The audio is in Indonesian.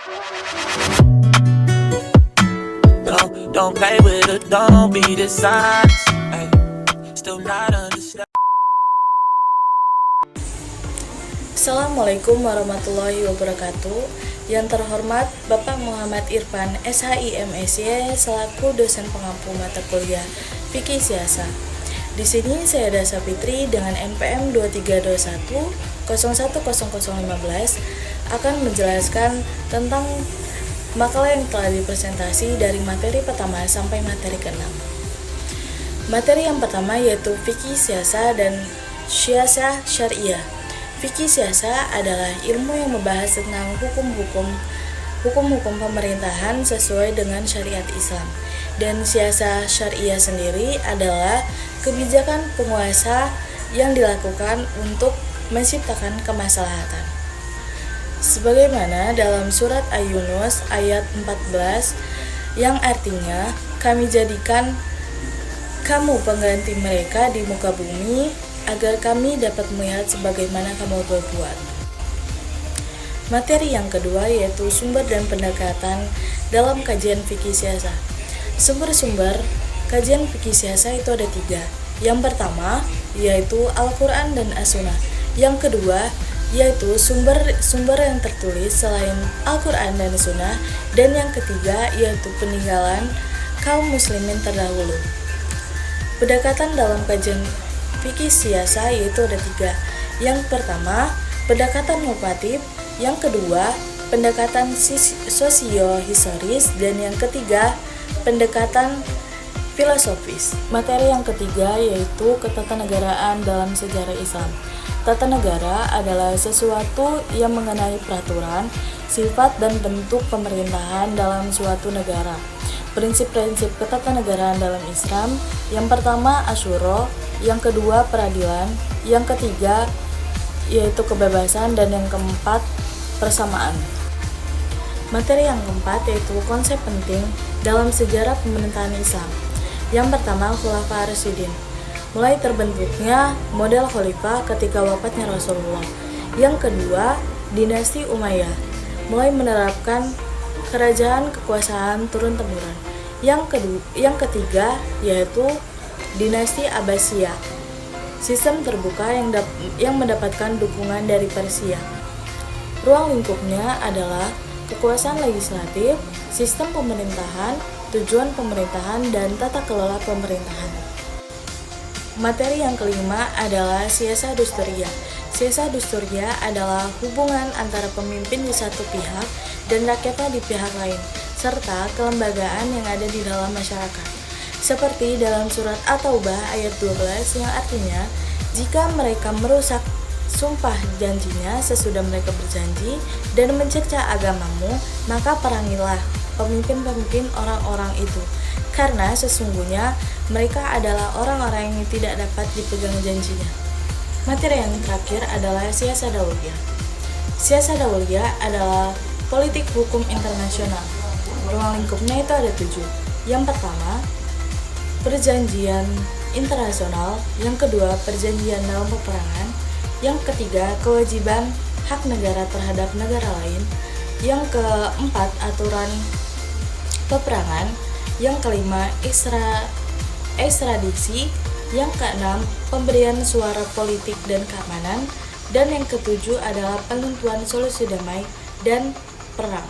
Don't play with it, don't be dishonest. Ay, still not understand. Assalamualaikum warahmatullahi wabarakatuh. Yang terhormat Bapak Muhammad Irfan, SHI MSy, selaku dosen pengampu mata kuliah Fikih Siasa. Di sini saya Dasa Fitri dengan NPM 2321010015 akan menjelaskan tentang makalah yang telah dipresentasi dari materi pertama sampai materi ke-6. Materi yang pertama yaitu Fikih Siasa dan Siasah Syariah. Fikih siasa adalah ilmu yang membahas tentang hukum-hukum pemerintahan sesuai dengan syariat Islam. Dan siasah syariah sendiri adalah kebijakan penguasa yang dilakukan untuk menciptakan kemaslahatan. Sebagaimana dalam surat Al-Yunus ayat 14 yang artinya, kami jadikan kamu pengganti mereka di muka bumi agar kami dapat melihat sebagaimana kamu berbuat. Materi yang kedua yaitu sumber dan pendekatan dalam kajian fikih siasa. Sumber-sumber kajian fikih siasa itu ada 3. Yang pertama yaitu Al-Quran dan As-Sunnah. Yang kedua yaitu sumber yang tertulis selain Al-Quran dan Sunnah. Dan yang ketiga yaitu peninggalan kaum muslimin terdahulu. Pendekatan dalam kajian fikih siasa yaitu ada 3. Yang pertama, pendekatan normatif. Yang kedua, pendekatan sosio-historis. Dan yang ketiga, pendekatan filosofis. Materi yang ketiga yaitu ketatanegaraan dalam sejarah Islam. Tata negara adalah sesuatu yang mengenai peraturan, sifat, dan bentuk pemerintahan dalam suatu negara. Prinsip-prinsip ketatanegaraan dalam Islam, yang pertama asyura, yang kedua peradilan, yang ketiga yaitu kebebasan, dan yang keempat persamaan. Materi yang keempat yaitu konsep penting dalam sejarah pemerintahan Islam. Yang pertama Khulafa Ar-Rasyidin, mulai terbentuknya model khalifah ketika wafatnya Rasulullah. Yang kedua dinasti Umayyah, mulai menerapkan kerajaan kekuasaan turun-temurun. Yang ketiga yaitu dinasti Abbasiyah, sistem terbuka yang mendapatkan dukungan dari Persia. Ruang lingkupnya adalah kekuasaan legislatif, sistem pemerintahan, tujuan pemerintahan, dan tata kelola pemerintahan. Materi yang kelima adalah siasah dusturiyah. Siasah dusturiyah adalah hubungan antara pemimpin di satu pihak dan rakyatnya di pihak lain, serta kelembagaan yang ada di dalam masyarakat. Seperti dalam surat At-Taubah ayat 12 yang artinya, jika mereka merusak sumpah janjinya sesudah mereka berjanji dan mencerca agamamu, maka perangilah pemimpin-pemimpin orang-orang itu, karena sesungguhnya mereka adalah orang-orang yang tidak dapat dipegang janjinya. Materi yang terakhir adalah siasah dauliyah. Siasah dauliyah adalah politik hukum internasional. Ruang lingkupnya itu ada 7. Yang pertama, perjanjian internasional. Yang kedua, perjanjian dalam peperangan. Yang ketiga, kewajiban hak negara terhadap negara lain. Yang keempat, aturan peperangan. Yang kelima, ekstradisi. Yang keenam, pemberian suara politik dan keamanan. Dan yang ketujuh adalah penentuan solusi damai dan perang.